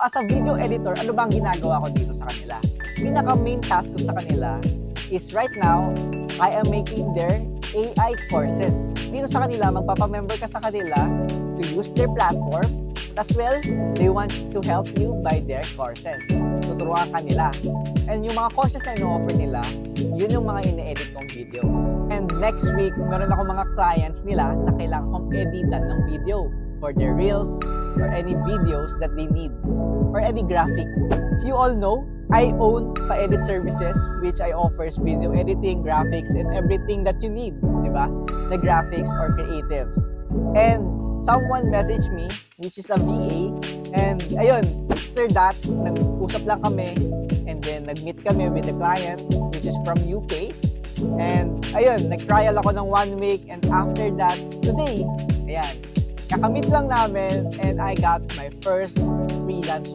As a video editor, ano ba ang ginagawa ko dito sa kanila? Pinaka-main task ko sa kanila is right now, I am making their AI courses. Dito sa kanila, magpapamember ka sa kanila to use their platform. As well, they want to help you buy their courses. Tuturuan ka nila. And yung mga courses na ino-offer nila, yun yung mga ine-edit kong videos. And next week, meron ako mga clients nila na kailangan kong editan ng video for their reels or any videos that they need or any graphics. If you all know, I own Pa-Edit Services which I offers video editing, graphics, and everything that you need, di ba? Na graphics or creatives. And someone messaged me, which is a VA, and ayun, after that, nag-usap lang kami, and then nag-meet kami with the client, which is from UK, and ayun, nag-trial ako ng 1 week, and after that, today, ayan, kakamit lang namin, and I got my first freelance